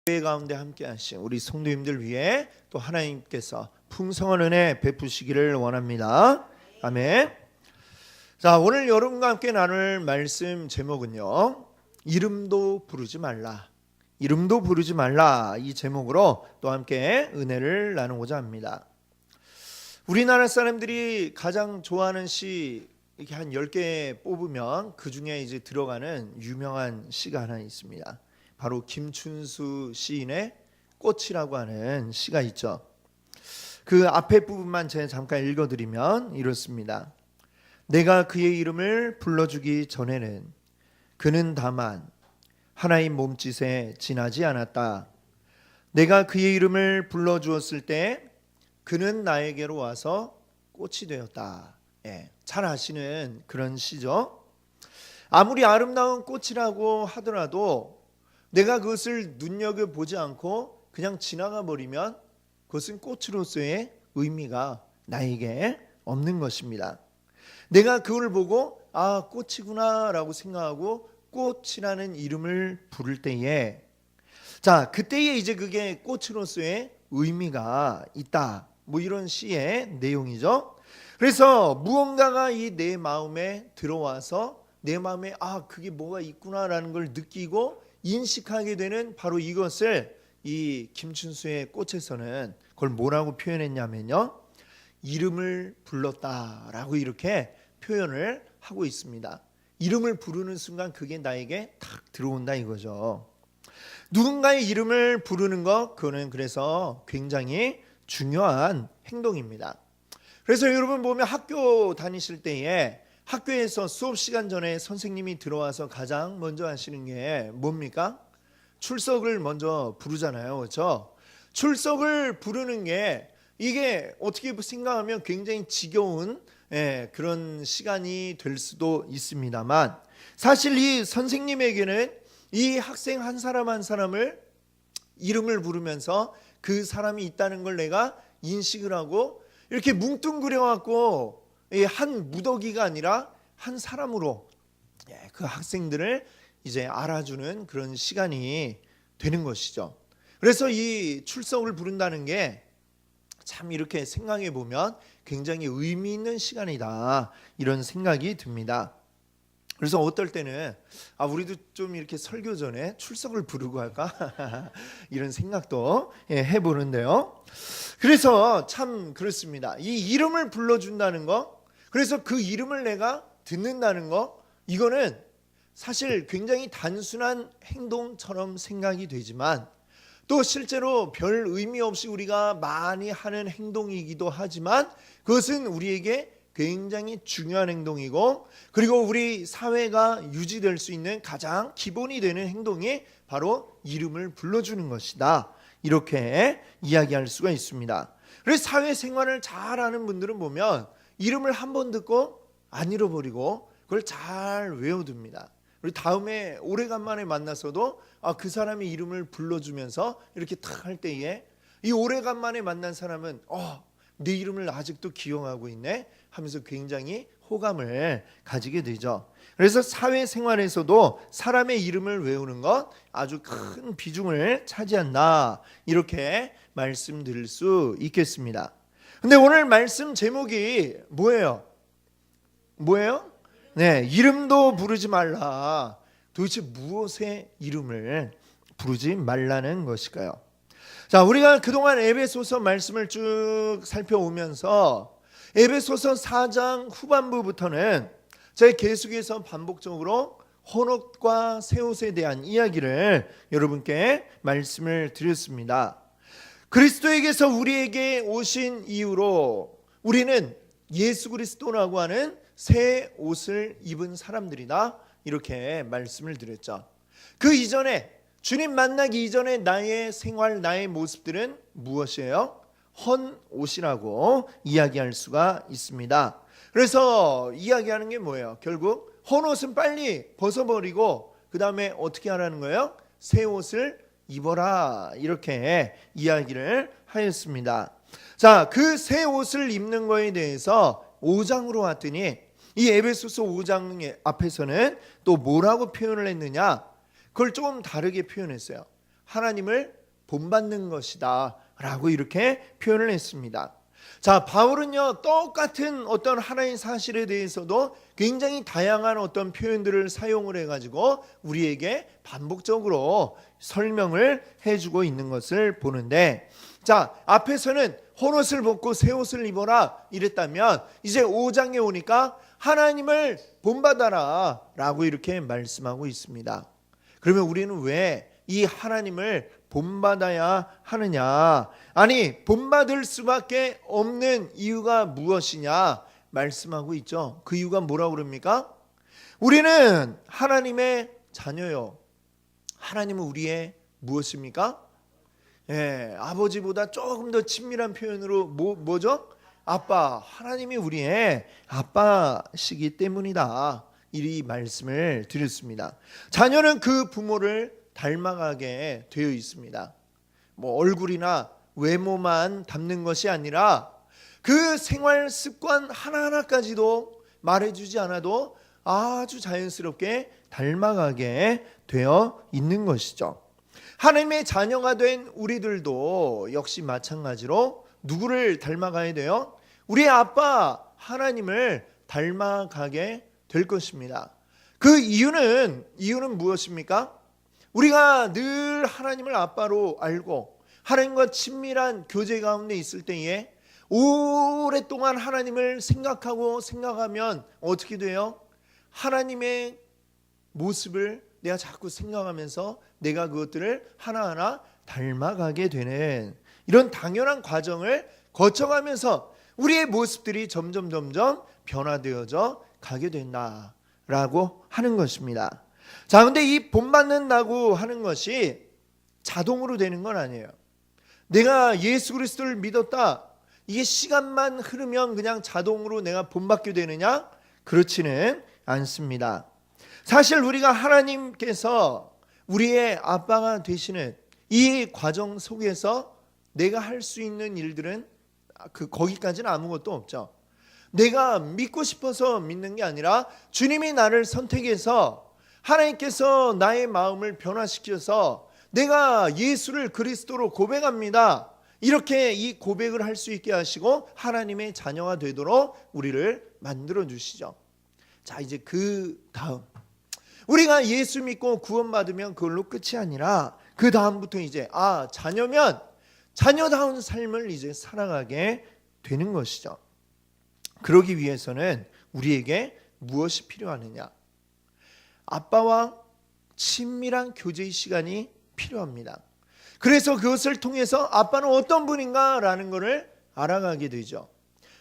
교회 가운데 함께 하신 우리 성도님들 위해 또 하나님께서 풍성한 은혜 베푸시기를 원합니다. 아멘. 자, 오늘 여러분과 함께 나눌 말씀 제목은요, 이름도 부르지 말라. 이름도 부르지 말라. 이 제목으로 또 함께 은혜를 나누고자 합니다. 우리나라 사람들이 가장 좋아하는 시 이렇게 한 10개 뽑으면 그 중에 이제 들어가는 유명한 시가 하나 있습니다. 바로 김춘수 시인의 꽃이라고 하는 시가 있죠. 그 앞에 부분만 제가 잠깐 읽어드리면 이렇습니다. 내가 그의 이름을 불러주기 전에는 그는 다만 하나의 몸짓에 지나지 않았다. 내가 그의 이름을 불러주었을 때 그는 나에게로 와서 꽃이 되었다. 잘 아시는 그런 시죠. 아무리 아름다운 꽃이라고 하더라도 내가 그것을 눈여겨보지 않고 그냥 지나가 버리면 그것은 꽃으로서의 의미가 나에게 없는 것입니다. 내가 그걸 보고 아, 꽃이구나 라고 생각하고 꽃이라는 이름을 부를 때에, 자, 그때에 이제 그게 꽃으로서의 의미가 있다. 뭐 이런 시의 내용이죠. 그래서 무언가가 이 내 마음에 들어와서 내 마음에 아, 그게 뭐가 있구나라는 걸 느끼고 인식하게 되는 바로 이것을 이 김춘수의 꽃에서는 그걸 뭐라고 표현했냐면요, 이름을 불렀다라고 이렇게 표현을 하고 있습니다. 이름을 부르는 순간 그게 나에게 탁 들어온다 이거죠. 누군가의 이름을 부르는 것, 그거는 그래서 굉장히 중요한 행동입니다. 그래서 여러분 보면 학교 다니실 때에 학교에서 수업 시간 전에 선생님이 들어와서 가장 먼저 하시는 게 뭡니까? 출석을 먼저 부르잖아요. 그렇죠? 출석을 부르는 게 이게 어떻게 생각하면 굉장히 지겨운 그런 시간이 될 수도 있습니다만, 사실 이 선생님에게는 이 학생 한 사람 한 사람을 이름을 부르면서 그 사람이 있다는 걸 내가 인식을 하고 이렇게 뭉뚱그려 갖고 한 무더기가 아니라 한 사람으로 그 학생들을 이제 알아주는 그런 시간이 되는 것이죠. 그래서 이 출석을 부른다는 게 참 이렇게 생각해 보면 굉장히 의미 있는 시간이다, 이런 생각이 듭니다. 그래서 어떨 때는 아, 우리도 좀 이렇게 설교 전에 출석을 부르고 할까 이런 생각도 해보는데요. 그래서 참 그렇습니다. 이 이름을 불러준다는 거, 그래서 그 이름을 내가 듣는다는 거, 이거는 사실 굉장히 단순한 행동처럼 생각이 되지만 또 실제로 별 의미 없이 우리가 많이 하는 행동이기도 하지만 그것은 우리에게 굉장히 중요한 행동이고, 그리고 우리 사회가 유지될 수 있는 가장 기본이 되는 행동이 바로 이름을 불러주는 것이다, 이렇게 이야기할 수가 있습니다. 그래서 사회생활을 잘하는 분들은 보면 이름을 한 번 듣고 안 잃어버리고 그걸 잘 외워둡니다. 그리고 다음에 오래간만에 만나서도 아, 그 사람의 이름을 불러주면서 이렇게 탁 할 때에 이 오래간만에 만난 사람은 내 이름을 아직도 기억하고 있네 하면서 굉장히 호감을 가지게 되죠. 그래서 사회생활에서도 사람의 이름을 외우는 것 아주 큰 비중을 차지한다, 이렇게 말씀드릴 수 있겠습니다. 근데 오늘 말씀 제목이 뭐예요? 네, 이름도 부르지 말라. 도대체 무엇의 이름을 부르지 말라는 것일까요? 자, 우리가 그동안 에베소서 말씀을 쭉 살펴오면서 에베소서 4장 후반부부터는 제가 계속해서 반복적으로 헌옷과 새 옷에 대한 이야기를 여러분께 말씀을 드렸습니다. 그리스도에게서 우리에게 오신 이후로 우리는 예수 그리스도라고 하는 새 옷을 입은 사람들이다, 이렇게 말씀을 드렸죠. 그 이전에 주님 만나기 이전에 나의 생활, 나의 모습들은 무엇이에요? 헌 옷이라고 이야기할 수가 있습니다. 그래서 이야기하는 게 뭐예요? 결국 헌 옷은 빨리 벗어버리고 그 다음에 어떻게 하라는 거예요? 새 옷을 입어라, 이렇게 이야기를 하였습니다. 자, 그 새 옷을 입는 거에 대해서 5장으로 왔더니 이 에베소서 5장 앞에서는 또 뭐라고 표현을 했느냐, 그걸 조금 다르게 표현했어요. 하나님을 본받는 것이다 라고 이렇게 표현을 했습니다. 자, 바울은요 똑같은 어떤 하나의 사실에 대해서도 굉장히 다양한 어떤 표현들을 사용을 해가지고 우리에게 반복적으로 설명을 해주고 있는 것을 보는데, 자, 앞에서는 헌옷을 벗고 새 옷을 입어라 이랬다면 이제 5장에 오니까 하나님을 본받아라 라고 이렇게 말씀하고 있습니다. 그러면 우리는 왜 이 하나님을 본받아야 하느냐, 아니 본받을 수밖에 없는 이유가 무엇이냐 말씀하고 있죠. 그 이유가 뭐라고 그럽니까? 우리는 하나님의 자녀요. 하나님은 우리의 무엇입니까? 아버지보다 조금 더 친밀한 표현으로 뭐죠? 아빠, 하나님이 우리의 아빠시기 때문이다, 이 말씀을 드렸습니다. 자녀는 그 부모를 닮아가게 되어 있습니다. 뭐 얼굴이나 외모만 닮는 것이 아니라 그 생활 습관 하나하나까지도 말해주지 않아도 아주 자연스럽게 닮아가게 되어 있는 것이죠. 하나님의 자녀가 된 우리들도 역시 마찬가지로 누구를 닮아가야 돼요? 우리의 아빠 하나님을 닮아가게 될 것입니다. 그 이유는 무엇입니까? 우리가 늘 하나님을 아빠로 알고 하나님과 친밀한 교제 가운데 있을 때에 오랫동안 하나님을 생각하면 어떻게 돼요? 하나님의 모습을 내가 자꾸 생각하면서 내가 그것들을 하나하나 닮아가게 되는 이런 당연한 과정을 거쳐가면서 우리의 모습들이 점점 변화되어져 가게 된다라고 하는 것입니다. 자, 근데 이 본받는다고 하는 것이 자동으로 되는 건 아니에요. 내가 예수 그리스도를 믿었다, 이게 시간만 흐르면 그냥 자동으로 내가 본받게 되느냐? 그렇지는 않습니다. 사실 우리가 하나님께서 우리의 아빠가 되시는 이 과정 속에서 내가 할 수 있는 일들은 거기까지는 아무것도 없죠. 내가 믿고 싶어서 믿는 게 아니라 주님이 나를 선택해서 하나님께서 나의 마음을 변화시켜서 내가 예수를 그리스도로 고백합니다, 이렇게 이 고백을 할 수 있게 하시고 하나님의 자녀가 되도록 우리를 만들어 주시죠. 자, 이제 그 다음 우리가 예수 믿고 구원받으면 그걸로 끝이 아니라 그 다음부터 이제 자녀면 자녀다운 삶을 이제 살아가게 되는 것이죠. 그러기 위해서는 우리에게 무엇이 필요하느냐? 아빠와 친밀한 교제의 시간이 필요합니다. 그래서 그것을 통해서 아빠는 어떤 분인가 라는 것을 알아가게 되죠.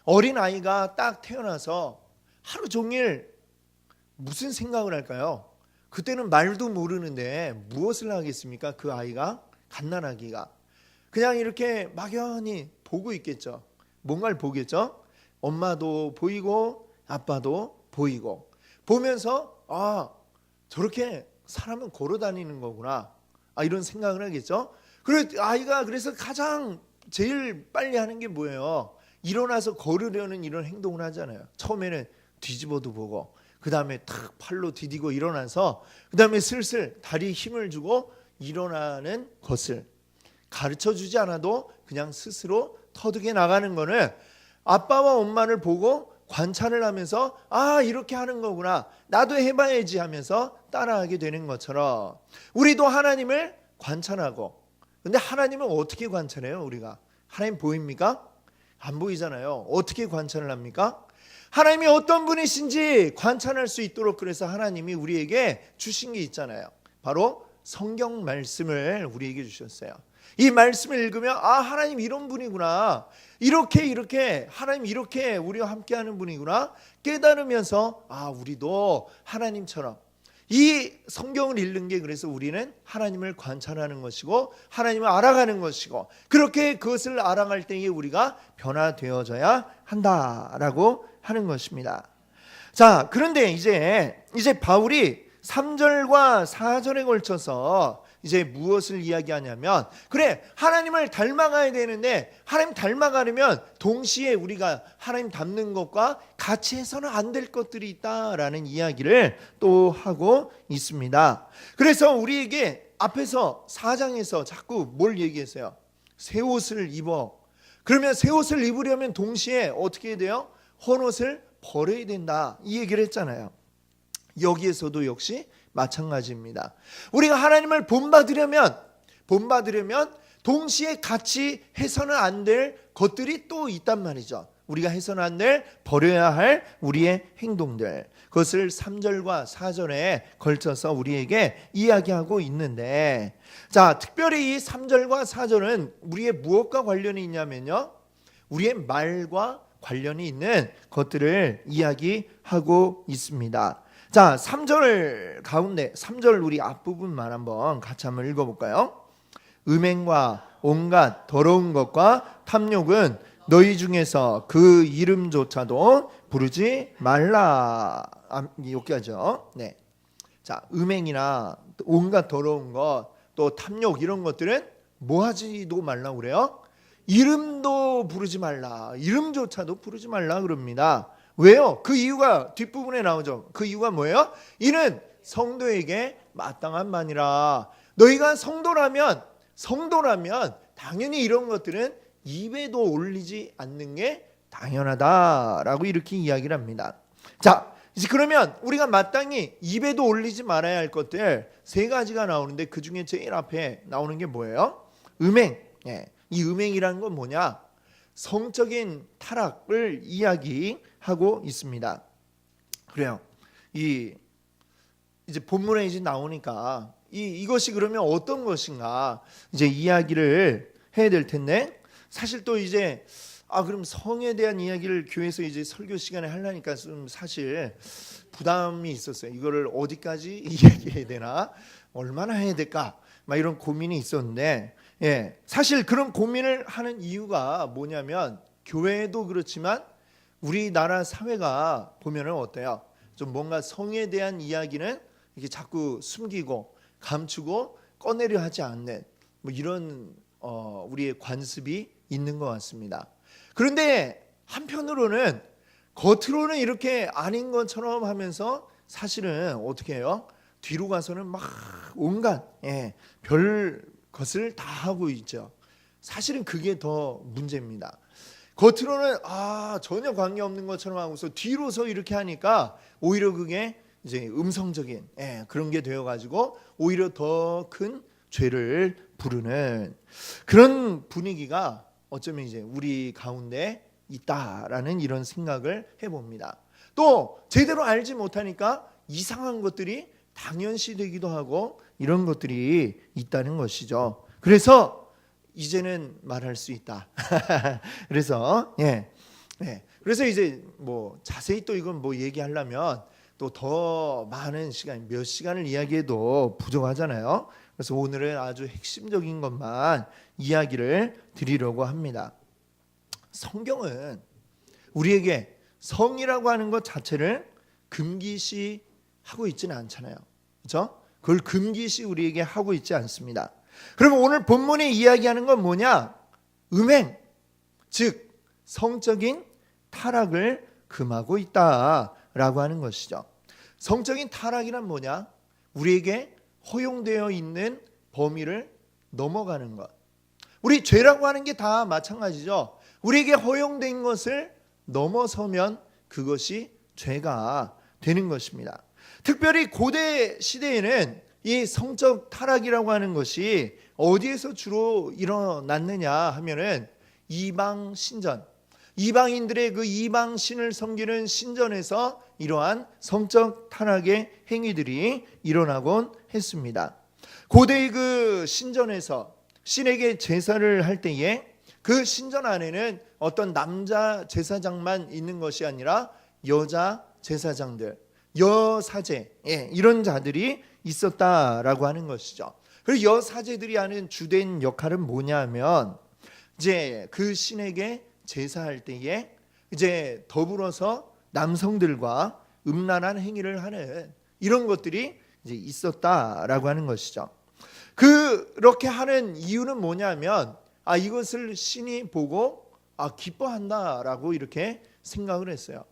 어린아이가 딱 태어나서 하루 종일 무슨 생각을 할까요? 그때는 말도 모르는데 무엇을 하겠습니까? 그 아이가, 갓난아기가 그냥 이렇게 막연히 보고 있겠죠. 뭔가를 보겠죠. 엄마도 보이고 아빠도 보이고 보면서 저렇게 사람은 걸어 다니는 거구나, 이런 생각을 하겠죠. 그래서 아이가 그래서 가장 제일 빨리 하는 게 뭐예요? 일어나서 걸으려는 이런 행동을 하잖아요. 처음에는 뒤집어도 보고 그 다음에 탁 팔로 디디고 일어나서 그 다음에 슬슬 다리에 힘을 주고 일어나는 것을 가르쳐주지 않아도 그냥 스스로 터득해 나가는 거는 아빠와 엄마를 보고 관찰을 하면서 이렇게 하는 거구나, 나도 해봐야지 하면서 따라하게 되는 것처럼 우리도 하나님을 관찰하고, 근데 하나님을 어떻게 관찰해요? 우리가 하나님 보입니까? 안 보이잖아요. 어떻게 관찰을 합니까? 하나님이 어떤 분이신지 관찰할 수 있도록 그래서 하나님이 우리에게 주신 게 있잖아요. 바로 성경 말씀을 우리에게 주셨어요. 이 말씀을 읽으면 하나님 이런 분이구나, 이렇게 하나님 이렇게 우리와 함께하는 분이구나 깨달으면서 우리도 하나님처럼, 이 성경을 읽는 게 그래서 우리는 하나님을 관찰하는 것이고 하나님을 알아가는 것이고, 그렇게 그것을 알아갈 때에 우리가 변화되어져야 한다라고 하는 것입니다. 자, 그런데 이제 바울이 3절과 4절에 걸쳐서 이제 무엇을 이야기하냐면, 그래 하나님을 닮아가야 되는데 하나님 닮아가려면 동시에 우리가 하나님 닮는 것과 같이 해서는 안 될 것들이 있다라는 이야기를 또 하고 있습니다. 그래서 우리에게 앞에서 4장에서 자꾸 뭘 얘기했어요? 새 옷을 입어. 그러면 새 옷을 입으려면 동시에 어떻게 해야 돼요? 헌옷을 버려야 된다, 이 얘기를 했잖아요. 여기에서도 역시 마찬가지입니다. 우리가 하나님을 본받으려면 동시에 같이 해서는 안 될 것들이 또 있단 말이죠. 우리가 해서는 안 될, 버려야 할 우리의 행동들, 그것을 3절과 4절에 걸쳐서 우리에게 이야기하고 있는데, 자, 특별히 이 3절과 4절은 우리의 무엇과 관련이 있냐면요, 우리의 말과 관련이 있는 것들을 이야기하고 있습니다. 자, 3절 가운데 3절 우리 앞부분만 같이 한번 읽어볼까요? 음행과 온갖 더러운 것과 탐욕은 너희 중에서 그 이름조차도 부르지 말라. 여기까지요. 네. 자, 음행이나 온갖 더러운 것, 또 탐욕, 이런 것들은 뭐 하지도 말라고 그래요? 이름도 부르지 말라. 이름조차도 부르지 말라 그럽니다. 왜요? 그 이유가 뒷부분에 나오죠. 그 이유가 뭐예요? 이는 성도에게 마땅한 바니라. 너희가 성도라면 당연히 이런 것들은 입에도 올리지 않는 게 당연하다라고 이렇게 이야기를 합니다. 자, 이제 그러면 우리가 마땅히 입에도 올리지 말아야 할 것들 세 가지가 나오는데, 그 중에 제일 앞에 나오는 게 뭐예요? 음행. 예. 이 음행이라는 건 뭐냐? 성적인 타락을 이야기하고 있습니다. 그래요. 이제 본문에 이제 나오니까 이것이 그러면 어떤 것인가 이제 이야기를 해야 될 텐데, 사실 또 이제 그럼 성에 대한 이야기를 교회에서 이제 설교 시간에 하려니까 좀 사실 부담이 있었어요. 이거를 어디까지 이야기해야 되나, 얼마나 해야 될까, 막 이런 고민이 있었는데, 예, 사실 그런 고민을 하는 이유가 뭐냐면, 교회도 그렇지만 우리나라 사회가 보면은 어때요? 좀 뭔가 성에 대한 이야기는 이렇게 자꾸 숨기고 감추고 꺼내려 하지 않는 뭐 이런 우리의 관습이 있는 것 같습니다. 그런데 한편으로는 겉으로는 이렇게 아닌 것처럼 하면서 사실은 어떻게 해요? 뒤로 가서는 막 온갖 별 것을 다 하고 있죠. 사실은 그게 더 문제입니다. 겉으로는 전혀 관계없는 것처럼 하고서 뒤로서 이렇게 하니까 오히려 그게 이제 음성적인 그런 게 되어가지고 오히려 더 큰 죄를 부르는 그런 분위기가 어쩌면 이제 우리 가운데 있다라는 이런 생각을 해봅니다. 또 제대로 알지 못하니까 이상한 것들이 당연시되기도 하고 이런 것들이 있다는 것이죠. 그래서 이제는 말할 수 있다. 그래서 그래서 이제 뭐 자세히 또 이건 뭐 얘기하려면 또 더 많은 시간, 몇 시간을 이야기해도 부족하잖아요. 그래서 오늘은 아주 핵심적인 것만 이야기를 드리려고 합니다. 성경은 우리에게 성이라고 하는 것 자체를 금기시하고 있지는 않잖아요. 그렇죠? 그걸 금기시 우리에게 하고 있지 않습니다. 그러면 오늘 본문이 이야기하는 건 뭐냐? 음행, 즉 성적인 타락을 금하고 있다라고 하는 것이죠. 성적인 타락이란 뭐냐? 우리에게 허용되어 있는 범위를 넘어가는 것. 우리 죄라고 하는 게 다 마찬가지죠. 우리에게 허용된 것을 넘어서면 그것이 죄가 되는 것입니다. 특별히 고대 시대에는 이 성적 타락이라고 하는 것이 어디에서 주로 일어났느냐 하면은 이방 신전, 이방인들의 그 이방 신을 섬기는 신전에서 이러한 성적 타락의 행위들이 일어나곤 했습니다. 고대의 그 신전에서 신에게 제사를 할 때에 그 신전 안에는 어떤 남자 제사장만 있는 것이 아니라 여자 제사장들, 여사제, 이런 자들이 있었다라고 하는 것이죠. 그리고 여사제들이 하는 주된 역할은 뭐냐면 이제 그 신에게 제사할 때에 이제 더불어서 남성들과 음란한 행위를 하는 이런 것들이 이제 있었다라고 하는 것이죠. 그렇게 하는 이유는 뭐냐면 이것을 신이 보고 기뻐한다라고 이렇게 생각을 했어요.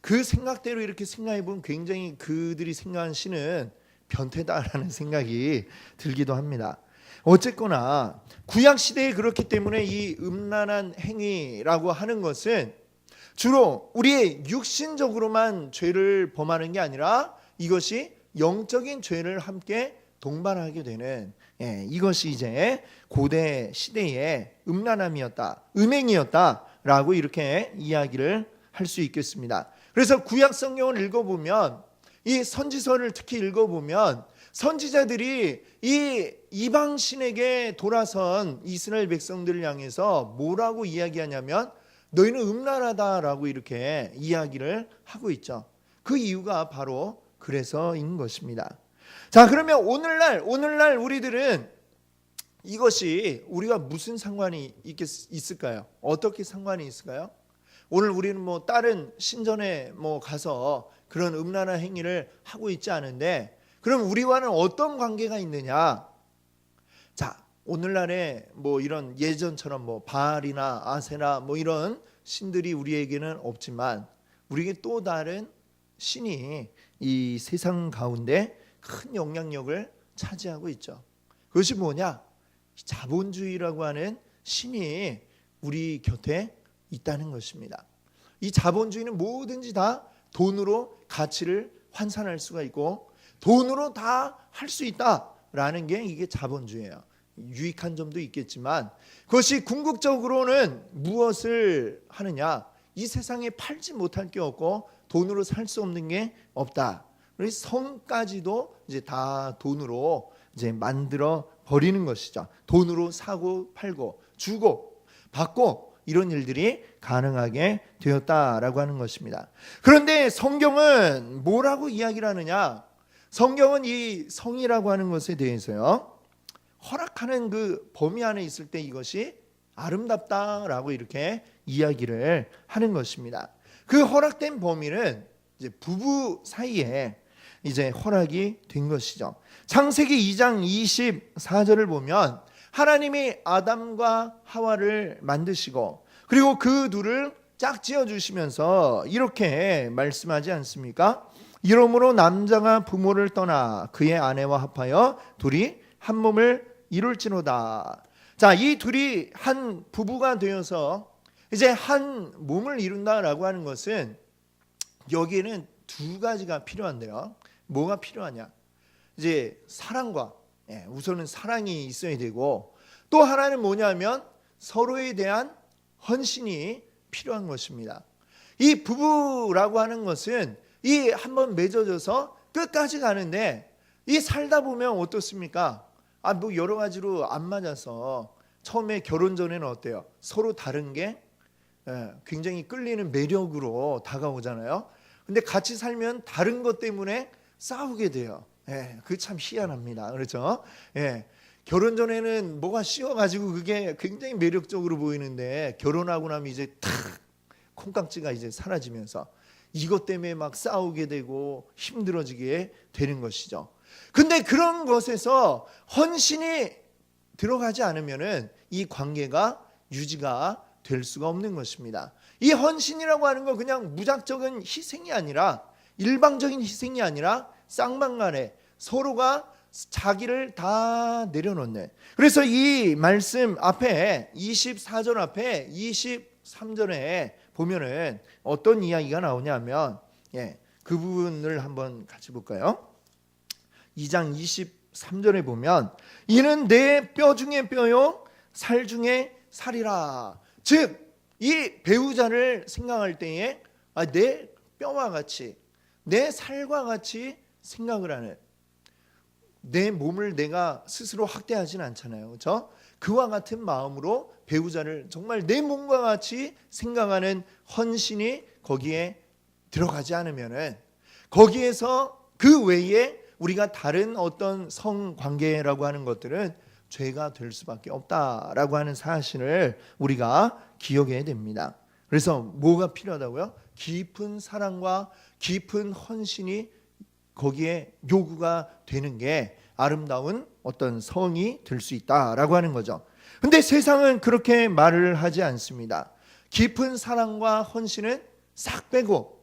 그 생각대로 이렇게 생각해 보면 굉장히 그들이 생각한 신은 변태다라는 생각이 들기도 합니다. 어쨌거나 구약 시대에 그렇기 때문에 이 음란한 행위라고 하는 것은 주로 우리의 육신적으로만 죄를 범하는 게 아니라 이것이 영적인 죄를 함께 동반하게 되는, 이것이 이제 고대 시대의 음란함이었다, 음행이었다라고 이렇게 이야기를 할 수 있겠습니다. 그래서 구약 성경을 읽어보면, 이 선지서를 특히 읽어보면 선지자들이 이 이방 신에게 돌아선 이스라엘 백성들을 향해서 뭐라고 이야기하냐면 너희는 음란하다라고 이렇게 이야기를 하고 있죠. 그 이유가 바로 그래서인 것입니다. 자, 그러면 오늘날 우리들은 이것이 우리가 무슨 상관이 있을까요? 어떻게 상관이 있을까요? 오늘 우리는 뭐 다른 신전에 가서 그런 음란한 행위를 하고 있지 않은데, 그럼 우리와는 어떤 관계가 있느냐? 자, 오늘날에 이런 예전처럼 바알이나 아세라 이런 신들이 우리에게는 없지만 우리에게 또 다른 신이 이 세상 가운데 큰 영향력을 차지하고 있죠. 그것이 뭐냐? 자본주의라고 하는 신이 우리 곁에 있다는 것입니다. 이 자본주의는 뭐든지 다 돈으로 가치를 환산할 수가 있고 돈으로 다 할 수 있다라는 게 이게 자본주의예요. 유익한 점도 있겠지만 그것이 궁극적으로는 무엇을 하느냐? 이 세상에 팔지 못할 게 없고 돈으로 살 수 없는 게 없다. 그래서 성까지도 이제 다 돈으로 이제 만들어 버리는 것이죠. 돈으로 사고 팔고 주고 받고 이런 일들이 가능하게 되었다라고 하는 것입니다. 그런데 성경은 뭐라고 이야기를 하느냐? 성경은 이 성이라고 하는 것에 대해서요, 허락하는 그 범위 안에 있을 때 이것이 아름답다라고 이렇게 이야기를 하는 것입니다. 그 허락된 범위는 이제 부부 사이에 이제 허락이 된 것이죠. 창세기 2장 24절을 보면 하나님이 아담과 하와를 만드시고 그리고 그 둘을 짝지어 주시면서 이렇게 말씀하지 않습니까? 이러므로 남자가 부모를 떠나 그의 아내와 합하여 둘이 한 몸을 이룰지로다. 자, 이 둘이 한 부부가 되어서 이제 한 몸을 이룬다라고 하는 것은 여기에는 두 가지가 필요한데요. 뭐가 필요하냐? 이제 사랑과, 우선은 사랑이 있어야 되고 또 하나는 뭐냐면 서로에 대한 헌신이 필요한 것입니다. 이 부부라고 하는 것은 이 한번 맺어져서 끝까지 가는데 이 살다 보면 어떻습니까? 여러 가지로 안 맞아서 처음에 결혼 전에는 어때요? 서로 다른 게 굉장히 끌리는 매력으로 다가오잖아요. 근데 같이 살면 다른 것 때문에 싸우게 돼요. 그게 참 희한합니다. 그렇죠? 결혼 전에는 뭐가 씌워가지고 그게 굉장히 매력적으로 보이는데 결혼하고 나면 이제 탁 콩깍지가 이제 사라지면서 이것 때문에 막 싸우게 되고 힘들어지게 되는 것이죠. 근데 그런 것에서 헌신이 들어가지 않으면은 이 관계가 유지가 될 수가 없는 것입니다. 이 헌신이라고 하는 건 그냥 무작정인 희생이 아니라 일방적인 희생이 아니라 쌍방간에 서로가 자기를 다 내려놓는. 그래서 이 말씀 앞에 24절 앞에 23절에 보면은 어떤 이야기가 나오냐면 그 부분을 한번 같이 볼까요? 2장 23절에 보면 이는 내 뼈 중에 뼈요 살 중에 살이라. 즉 이 배우자를 생각할 때에 내 뼈와 같이 내 살과 같이 생각을 하는, 내 몸을 내가 스스로 학대하진 않잖아요. 그렇죠? 그와 같은 마음으로 배우자를 정말 내 몸과 같이 생각하는 헌신이 거기에 들어가지 않으면은 거기에서 그 외에 우리가 다른 어떤 성관계라고 하는 것들은 죄가 될 수밖에 없다라고 하는 사실을 우리가 기억해야 됩니다. 그래서 뭐가 필요하다고요? 깊은 사랑과 깊은 헌신이 거기에 요구가 되는 게 아름다운 어떤 성이 될 수 있다라고 하는 거죠. 근데 세상은 그렇게 말을 하지 않습니다. 깊은 사랑과 헌신은 싹 빼고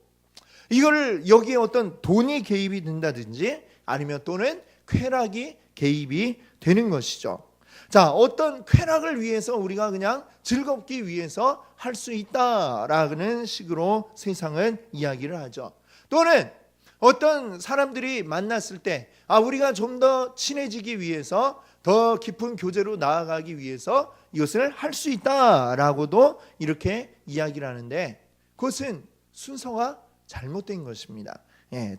이거를 여기에 어떤 돈이 개입이 된다든지 아니면 또는 쾌락이 개입이 되는 것이죠. 자, 어떤 쾌락을 위해서 우리가 그냥 즐겁기 위해서 할 수 있다라는 식으로 세상은 이야기를 하죠. 또는 어떤 사람들이 만났을 때 우리가 좀 더 친해지기 위해서 더 깊은 교제로 나아가기 위해서 이것을 할 수 있다라고도 이렇게 이야기를 하는데 그것은 순서가 잘못된 것입니다.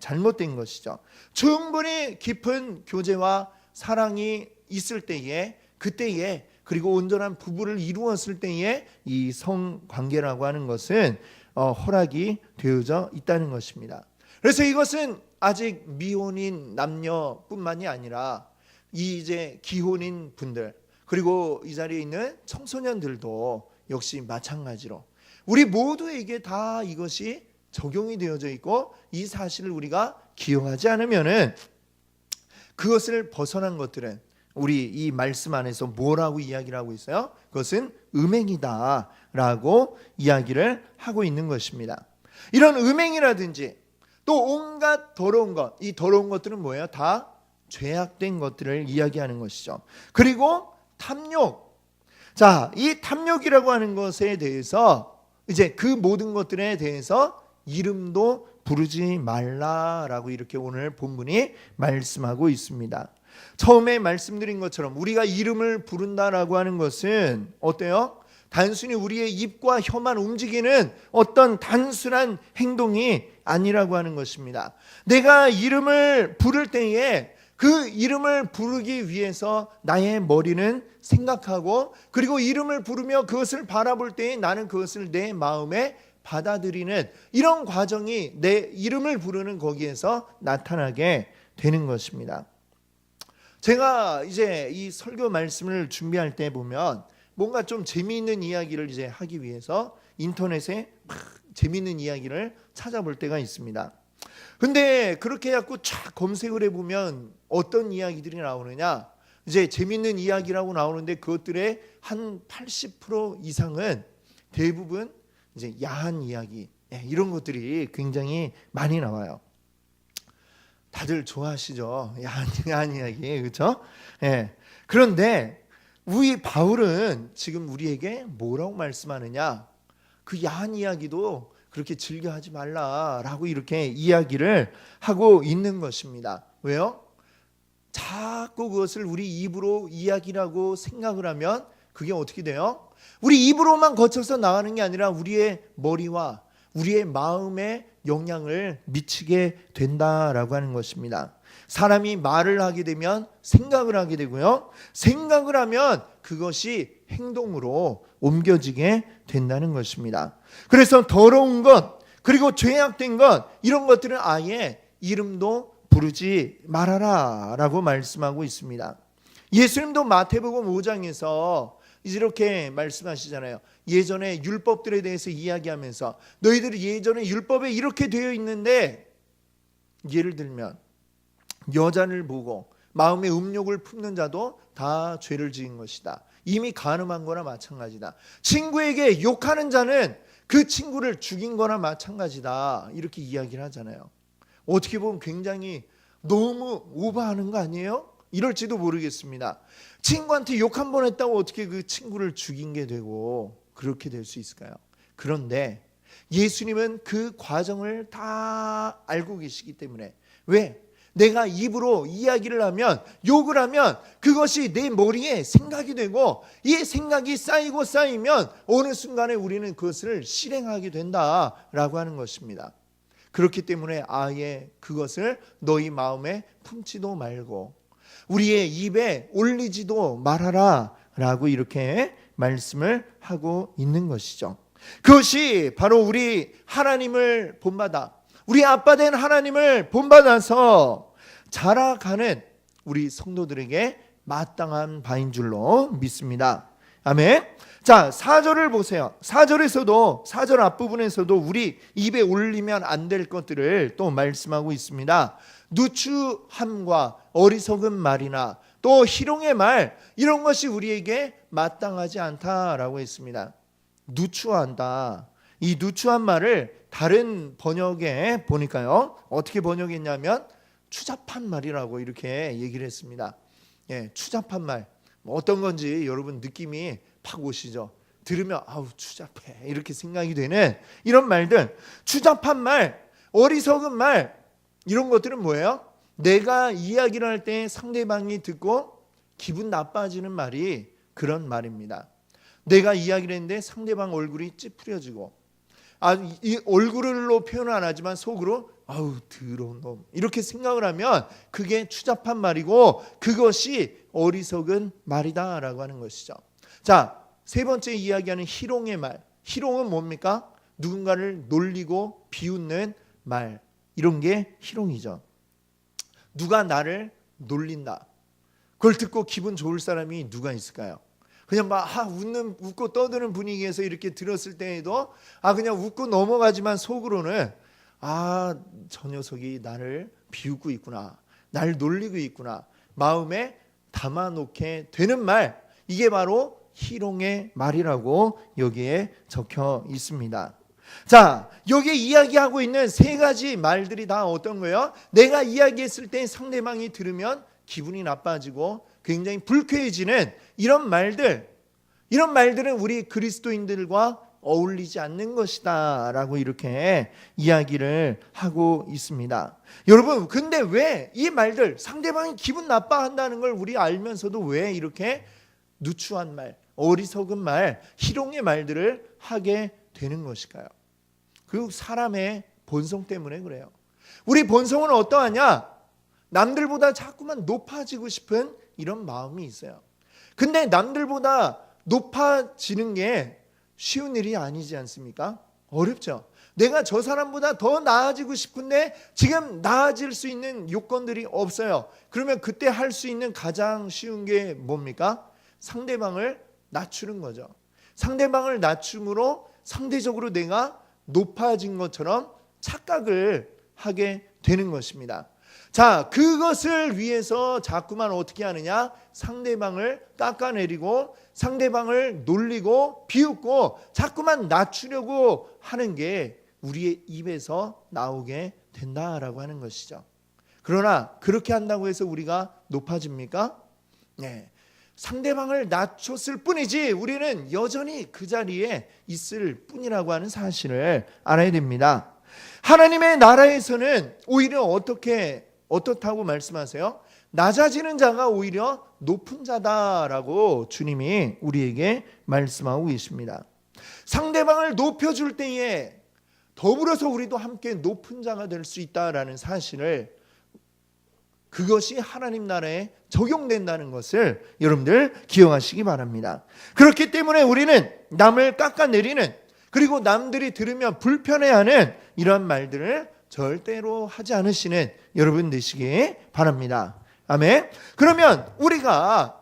잘못된 것이죠. 충분히 깊은 교제와 사랑이 있을 때에 그때에 그리고 온전한 부부를 이루었을 때에 이 성관계라고 하는 것은 허락이 되어져 있다는 것입니다. 그래서 이것은 아직 미혼인 남녀뿐만이 아니라 이제 기혼인 분들 그리고 이 자리에 있는 청소년들도 역시 마찬가지로 우리 모두에게 다 이것이 적용이 되어져 있고 이 사실을 우리가 기억하지 않으면은 그것을 벗어난 것들은 우리 이 말씀 안에서 뭐라고 이야기를 하고 있어요? 그것은 음행이다라고 이야기를 하고 있는 것입니다. 이런 음행이라든지 또 온갖 더러운 것, 이 더러운 것들은 뭐예요? 다 죄악된 것들을 이야기하는 것이죠. 그리고 탐욕. 자, 이 탐욕이라고 하는 것에 대해서 이제 그 모든 것들에 대해서 이름도 부르지 말라라고 이렇게 오늘 본문이 말씀하고 있습니다. 처음에 말씀드린 것처럼 우리가 이름을 부른다라고 하는 것은 어때요? 단순히 우리의 입과 혀만 움직이는 어떤 단순한 행동이 아니라고 하는 것입니다. 내가 이름을 부를 때에 그 이름을 부르기 위해서 나의 머리는 생각하고 그리고 이름을 부르며 그것을 바라볼 때에 나는 그것을 내 마음에 받아들이는 이런 과정이 내 이름을 부르는 거기에서 나타나게 되는 것입니다. 제가 이제 이 설교 말씀을 준비할 때 보면 뭔가 좀 재미있는 이야기를 이제 하기 위해서 인터넷에 막 재미있는 이야기를 찾아볼 때가 있습니다. 근데 그렇게 해갖고 쫙 검색을 해보면 어떤 이야기들이 나오느냐, 이제 재미있는 이야기라고 나오는데 그것들의 한 80% 이상은 대부분 이제 야한 이야기, 이런 것들이 굉장히 많이 나와요. 다들 좋아하시죠? 야한 이야기, 그렇죠? 그런데 우리 바울은 지금 우리에게 뭐라고 말씀하느냐? 그 야한 이야기도 그렇게 즐겨하지 말라라고 이렇게 이야기를 하고 있는 것입니다. 왜요? 자꾸 그것을 우리 입으로 이야기라고 생각을 하면 그게 어떻게 돼요? 우리 입으로만 거쳐서 나가는 게 아니라 우리의 머리와 우리의 마음에 영향을 미치게 된다라고 하는 것입니다. 사람이 말을 하게 되면 생각을 하게 되고요. 생각을 하면 그것이 행동으로 옮겨지게 된다는 것입니다. 그래서 더러운 것 그리고 죄악된 것 이런 것들은 아예 이름도 부르지 말아라 라고 말씀하고 있습니다. 예수님도 마태복음 5장에서 이렇게 말씀하시잖아요. 예전에 율법들에 대해서 이야기하면서 너희들이 예전에 율법에 이렇게 되어 있는데, 예를 들면 여자를 보고 마음에 음욕을 품는 자도 다 죄를 지은 것이다. 이미 간음한 거나 마찬가지다. 친구에게 욕하는 자는 그 친구를 죽인 거나 마찬가지다. 이렇게 이야기를 하잖아요. 어떻게 보면 굉장히 너무 오버하는 거 아니에요? 이럴지도 모르겠습니다. 친구한테 욕 한 번 했다고 어떻게 그 친구를 죽인 게 되고 그렇게 될 수 있을까요? 그런데 예수님은 그 과정을 다 알고 계시기 때문에, 왜? 내가 입으로 이야기를 하면, 욕을 하면 그것이 내 머리에 생각이 되고 이 생각이 쌓이고 쌓이면 어느 순간에 우리는 그것을 실행하게 된다라고 하는 것입니다. 그렇기 때문에 아예 그것을 너희 마음에 품지도 말고 우리의 입에 올리지도 말아라 라고 이렇게 말씀을 하고 있는 것이죠. 그것이 바로 우리 하나님을 본받아 우리 아빠 된 하나님을 본받아서 자라가는 우리 성도들에게 마땅한 바인 줄로 믿습니다. 아멘. 자, 4절을 보세요. 4절에서도 4절 앞부분에서도 우리 입에 올리면 안 될 것들을 또 말씀하고 있습니다. 누추함과 어리석은 말이나 또 희롱의 말, 이런 것이 우리에게 마땅하지 않다라고 했습니다. 누추한다. 이 누추한 말을 다른 번역에 보니까요, 어떻게 번역했냐면 추잡한 말이라고 이렇게 얘기를 했습니다. 예, 추잡한 말. 어떤 건지 여러분 느낌이 팍 오시죠? 들으면 아우 추잡해 이렇게 생각이 되는 이런 말들, 추잡한 말, 어리석은 말, 이런 것들은 뭐예요? 내가 이야기를 할 때 상대방이 듣고 기분 나빠지는 말이 그런 말입니다. 내가 이야기를 했는데 상대방 얼굴이 찌푸려지고, 이 얼굴로 표현은 안 하지만 속으로 아우 더러운 놈 이렇게 생각을 하면 그게 추잡한 말이고 그것이 어리석은 말이다라고 하는 것이죠. 자, 세 번째 이야기하는 희롱의 말. 희롱은 뭡니까? 누군가를 놀리고 비웃는 말, 이런 게 희롱이죠. 누가 나를 놀린다, 그걸 듣고 기분 좋을 사람이 누가 있을까요? 그냥 막 웃고 떠드는 분위기에서 이렇게 들었을 때에도 그냥 웃고 넘어가지만 속으로는 저 녀석이 나를 비웃고 있구나, 날 놀리고 있구나, 마음에 담아놓게 되는 말, 이게 바로 희롱의 말이라고 여기에 적혀 있습니다. 자, 여기에 이야기하고 있는 세 가지 말들이 다 어떤 거예요? 내가 이야기했을 때 상대방이 들으면 기분이 나빠지고 굉장히 불쾌해지는 이런 말들, 이런 말들은 우리 그리스도인들과 어울리지 않는 것이다 라고 이렇게 이야기를 하고 있습니다. 여러분, 근데 왜 이 말들, 상대방이 기분 나빠한다는 걸 우리 알면서도 왜 이렇게 누추한 말, 어리석은 말, 희롱의 말들을 하게 되는 것일까요? 그 사람의 본성 때문에 그래요. 우리 본성은 어떠하냐? 남들보다 자꾸만 높아지고 싶은 이런 마음이 있어요. 근데 남들보다 높아지는 게 쉬운 일이 아니지 않습니까? 어렵죠. 내가 저 사람보다 더 나아지고 싶은데 지금 나아질 수 있는 요건들이 없어요. 그러면 그때 할 수 있는 가장 쉬운 게 뭡니까? 상대방을 낮추는 거죠. 상대방을 낮춤으로 상대적으로 내가 높아진 것처럼 착각을 하게 되는 것입니다. 자, 그것을 위해서 자꾸만 어떻게 하느냐? 상대방을 깎아내리고 상대방을 놀리고 비웃고 자꾸만 낮추려고 하는 게 우리의 입에서 나오게 된다라고 하는 것이죠. 그러나 그렇게 한다고 해서 우리가 높아집니까? 네. 상대방을 낮췄을 뿐이지 우리는 여전히 그 자리에 있을 뿐이라고 하는 사실을 알아야 됩니다. 하나님의 나라에서는 오히려 어떻다고 말씀하세요? 낮아지는 자가 오히려 높은 자다라고 주님이 우리에게 말씀하고 계십니다. 상대방을 높여줄 때에 더불어서 우리도 함께 높은 자가 될 수 있다라는 사실을, 그것이 하나님 나라에 적용된다는 것을 여러분들 기억하시기 바랍니다. 그렇기 때문에 우리는 남을 깎아내리는, 그리고 남들이 들으면 불편해하는 이런 말들을 절대로 하지 않으시는 여러분 되시기 바랍니다. 아멘. 그러면 우리가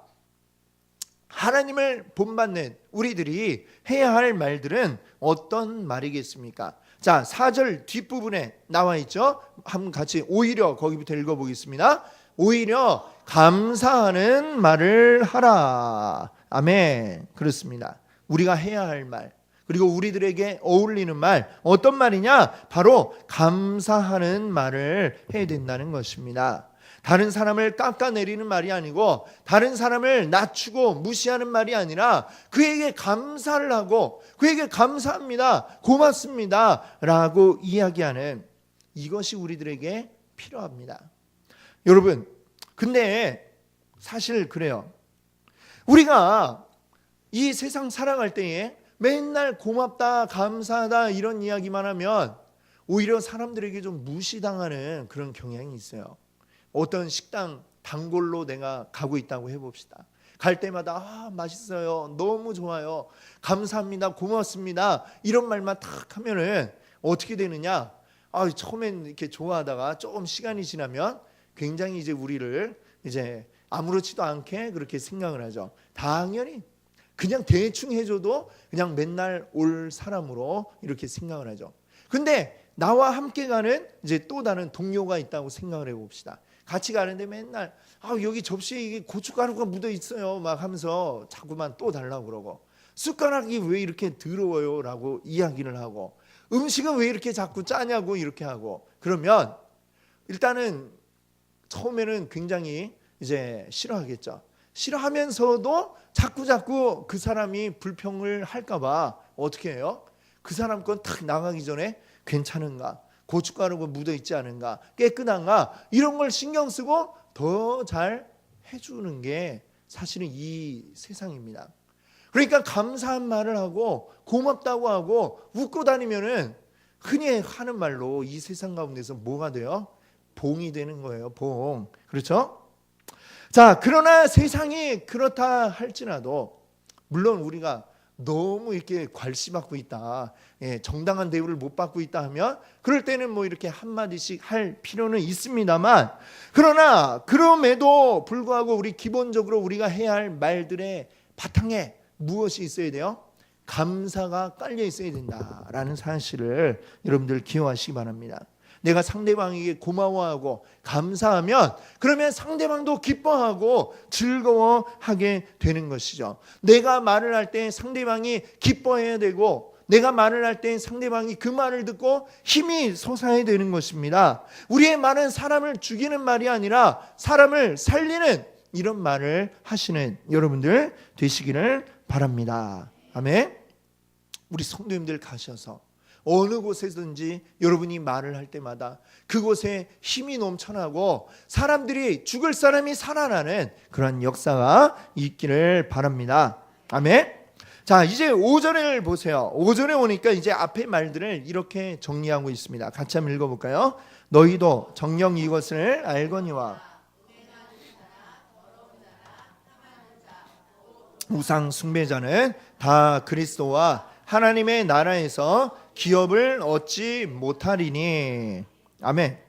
하나님을 본받는 우리들이 해야 할 말들은 어떤 말이겠습니까? 자, 4절 뒷부분에 나와 있죠. 한번 같이 오히려 거기부터 읽어보겠습니다. 오히려 감사하는 말을 하라. 아멘. 그렇습니다. 우리가 해야 할 말, 그리고 우리들에게 어울리는 말, 어떤 말이냐? 바로 감사하는 말을 해야 된다는 것입니다. 다른 사람을 깎아내리는 말이 아니고 다른 사람을 낮추고 무시하는 말이 아니라 그에게 감사를 하고 그에게 감사합니다, 고맙습니다 라고 이야기하는, 이것이 우리들에게 필요합니다. 여러분, 근데 사실 그래요. 우리가 이 세상 살아갈 때에 맨날 고맙다, 감사하다 이런 이야기만 하면 오히려 사람들에게 좀 무시당하는 그런 경향이 있어요. 어떤 식당 단골로 내가 가고 있다고 해봅시다. 갈 때마다 맛있어요, 너무 좋아요, 감사합니다, 고맙습니다 이런 말만 탁 하면은 어떻게 되느냐? 처음엔 이렇게 좋아하다가 조금 시간이 지나면 굉장히 이제 우리를 이제 아무렇지도 않게 그렇게 생각을 하죠. 당연히 그냥 대충 해줘도 그냥 맨날 올 사람으로 이렇게 생각을 하죠. 근데 나와 함께 가는 이제 또 다른 동료가 있다고 생각을 해봅시다. 같이 가는데 맨날 여기 접시에 이게 고춧가루가 묻어 있어요 막 하면서 자꾸만 또 달라고 그러고, 숟가락이 왜 이렇게 더러워요 라고 이야기를 하고, 음식은 왜 이렇게 자꾸 짜냐고 이렇게 하고, 그러면 일단은 처음에는 굉장히 이제 싫어하겠죠. 싫어하면서도 자꾸 그 사람이 불평을 할까봐 어떻게 해요? 그 사람 건 탁 나가기 전에 괜찮은가? 고춧가루가 묻어 있지 않은가? 깨끗한가? 이런 걸 신경 쓰고 더 잘 해주는 게 사실은 이 세상입니다. 그러니까 감사한 말을 하고 고맙다고 하고 웃고 다니면은 흔히 하는 말로 이 세상 가운데서 뭐가 돼요? 봉이 되는 거예요. 봉. 그렇죠? 자, 그러나 세상이 그렇다 할지라도 물론 우리가 너무 이렇게 괄시받고 있다, 정당한 대우를 못 받고 있다 하면 그럴 때는 뭐 이렇게 한마디씩 할 필요는 있습니다만, 그러나 그럼에도 불구하고 우리 기본적으로 우리가 해야 할 말들의 바탕에 무엇이 있어야 돼요? 감사가 깔려 있어야 된다라는 사실을 여러분들 기억하시기 바랍니다. 내가 상대방에게 고마워하고 감사하면 그러면 상대방도 기뻐하고 즐거워하게 되는 것이죠. 내가 말을 할 때 상대방이 기뻐해야 되고, 내가 말을 할 때 상대방이 그 말을 듣고 힘이 솟아야 되는 것입니다. 우리의 말은 사람을 죽이는 말이 아니라 사람을 살리는 이런 말을 하시는 여러분들 되시기를 바랍니다. 아멘. 우리 성도님들 가셔서 어느 곳에든지 여러분이 말을 할 때마다 그곳에 힘이 넘쳐나고 사람들이, 죽을 사람이 살아나는 그런 역사가 있기를 바랍니다. 아멘. 자, 이제 5절을 보세요. 5절에 오니까 이제 앞의 말들을 이렇게 정리하고 있습니다. 같이 한번 읽어볼까요? 너희도 정녕 이것을 알거니와 우상 숭배자는 다 그리스도와 하나님의 나라에서 기업을 얻지 못하리니. 아멘.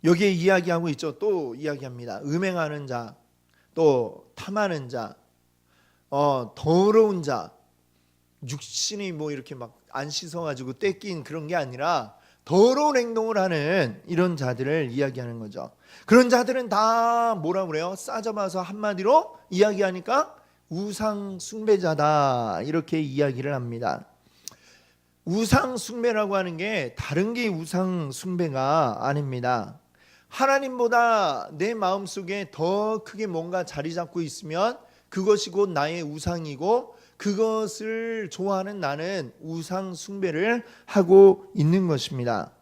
여기에 이야기하고 있죠. 또 이야기합니다. 음행하는 자, 또 탐하는 자, 더러운 자, 육신이 뭐 이렇게 막 안 씻어가지고 떼낀 그런 게 아니라 더러운 행동을 하는 이런 자들을 이야기하는 거죠. 그런 자들은 다 뭐라 그래요? 싸잡아서 한마디로 이야기하니까 우상 숭배자다, 이렇게 이야기를 합니다. 우상 숭배라고 하는 게 다른 게 우상 숭배가 아닙니다. 하나님보다 내 마음속에 더 크게 뭔가 자리 잡고 있으면 그것이 곧 나의 우상이고, 그것을 좋아하는 나는 우상 숭배를 하고 있는 것입니다.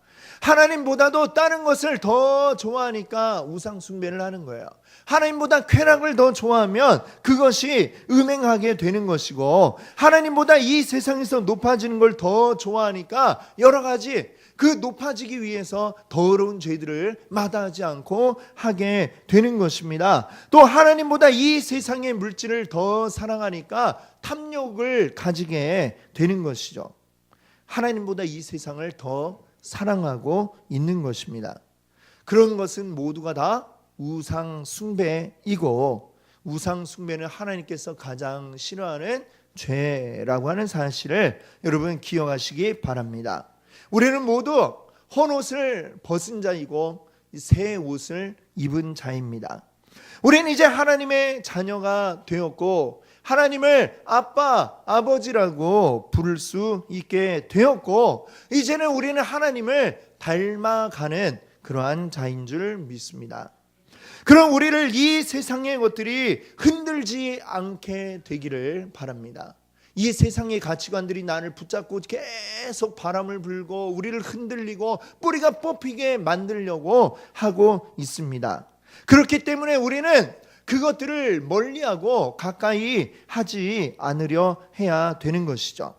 하나님보다도 다른 것을 더 좋아하니까 우상 숭배를 하는 거예요. 하나님보다 쾌락을 더 좋아하면 그것이 음행하게 되는 것이고, 하나님보다 이 세상에서 높아지는 걸 더 좋아하니까 여러 가지 그 높아지기 위해서 더러운 죄들을 마다하지 않고 하게 되는 것입니다. 또 하나님보다 이 세상의 물질을 더 사랑하니까 탐욕을 가지게 되는 것이죠. 하나님보다 이 세상을 더 사랑하고 있는 것입니다. 그런 것은 모두가 다 우상 숭배이고, 우상 숭배는 하나님께서 가장 싫어하는 죄라고 하는 사실을 여러분 기억하시기 바랍니다. 우리는 모두 헌 옷을 벗은 자이고 새 옷을 입은 자입니다. 우리는 이제 하나님의 자녀가 되었고, 하나님을 아빠, 아버지라고 부를 수 있게 되었고, 이제는 우리는 하나님을 닮아가는 그러한 자인 줄 믿습니다. 그럼 우리를 이 세상의 것들이 흔들지 않게 되기를 바랍니다. 이 세상의 가치관들이 나를 붙잡고 계속 바람을 불고 우리를 흔들리고 뿌리가 뽑히게 만들려고 하고 있습니다. 그렇기 때문에 우리는 그것들을 멀리하고 가까이 하지 않으려 해야 되는 것이죠.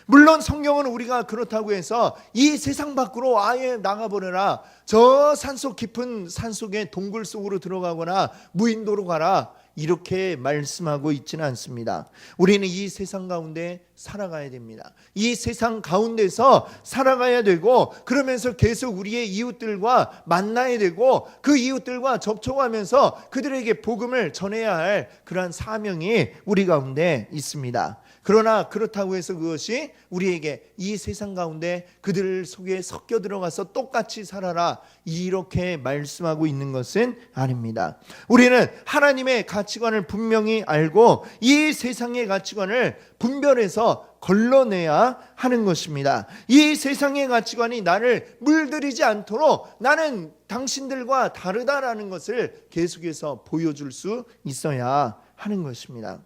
물론 성경은 우리가 그렇다고 해서 이 세상 밖으로 아예 나가버려라, 저 산속 깊은 산속의 동굴 속으로 들어가거나 무인도로 가라, 이렇게 말씀하고 있지는 않습니다. 우리는 이 세상 가운데 살아가야 됩니다. 이 세상 가운데서 살아가야 되고, 그러면서 계속 우리의 이웃들과 만나야 되고, 그 이웃들과 접촉하면서 그들에게 복음을 전해야 할 그러한 사명이 우리 가운데 있습니다. 그러나 그렇다고 해서 그것이 우리에게 이 세상 가운데 그들 속에 섞여 들어가서 똑같이 살아라, 이렇게 말씀하고 있는 것은 아닙니다. 우리는 하나님의 가치 가치관을 분명히 알고 이 세상의 가치관을 분별해서 걸러내야 하는 것입니다. 이 세상의 가치관이 나를 물들이지 않도록 나는 당신들과 다르다라는 것을 계속해서 보여줄 수 있어야 하는 것입니다.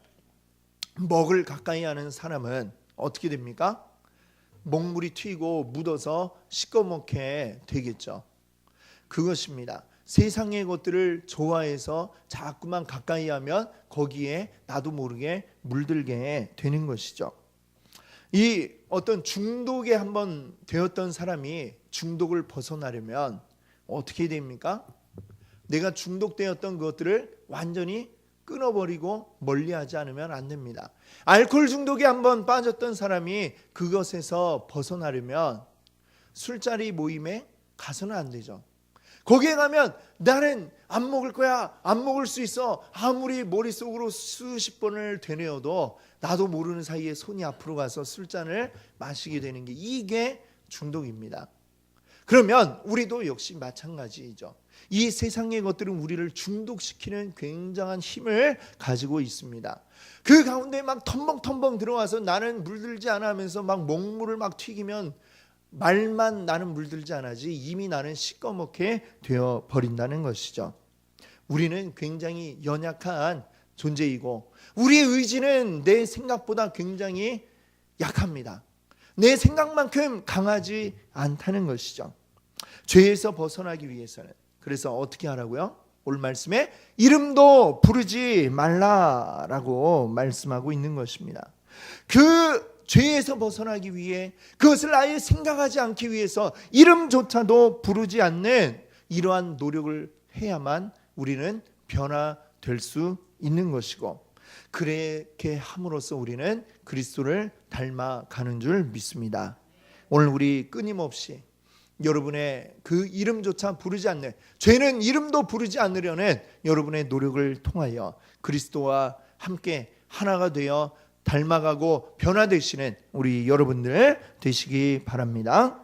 먹을 가까이 하는 사람은 어떻게 됩니까? 먹물이 튀고 묻어서 시꺼멓게 되겠죠. 그것입니다. 세상의 것들을 좋아해서 자꾸만 가까이 하면 거기에 나도 모르게 물들게 되는 것이죠. 이 어떤 중독에 한번 되었던 사람이 중독을 벗어나려면 어떻게 됩니까? 내가 중독되었던 것들을 완전히 끊어버리고 멀리하지 않으면 안 됩니다. 알코올 중독에 한번 빠졌던 사람이 그것에서 벗어나려면 술자리 모임에 가서는 안 되죠. 거기에 가면 나는 안 먹을 거야, 안 먹을 수 있어, 아무리 머릿속으로 수십 번을 되뇌어도 나도 모르는 사이에 손이 앞으로 가서 술잔을 마시게 되는 게 이게 중독입니다. 그러면 우리도 역시 마찬가지죠. 이 세상의 것들은 우리를 중독시키는 굉장한 힘을 가지고 있습니다. 그 가운데 막 텀벙텀벙 들어와서 나는 물들지 않아 하면서 막 먹물을 막 튀기면 말만 나는 물들지 않아지 이미 나는 시꺼멓게 되어 버린다는 것이죠. 우리는 굉장히 연약한 존재이고 우리의 의지는 내 생각보다 굉장히 약합니다. 내 생각만큼 강하지 않다는 것이죠. 죄에서 벗어나기 위해서는 그래서 어떻게 하라고요? 오늘 말씀에 이름도 부르지 말라라고 말씀하고 있는 것입니다. 그 죄에서 벗어나기 위해 그것을 아예 생각하지 않기 위해서 이름조차도 부르지 않는 이러한 노력을 해야만 우리는 변화될 수 있는 것이고 그렇게 함으로써 우리는 그리스도를 닮아가는 줄 믿습니다. 오늘 우리 끊임없이 여러분의 그 이름조차 부르지 않는 죄는 이름도 부르지 않으려는 여러분의 노력을 통하여 그리스도와 함께 하나가 되어 닮아가고 변화되시는 우리 여러분들 되시기 바랍니다.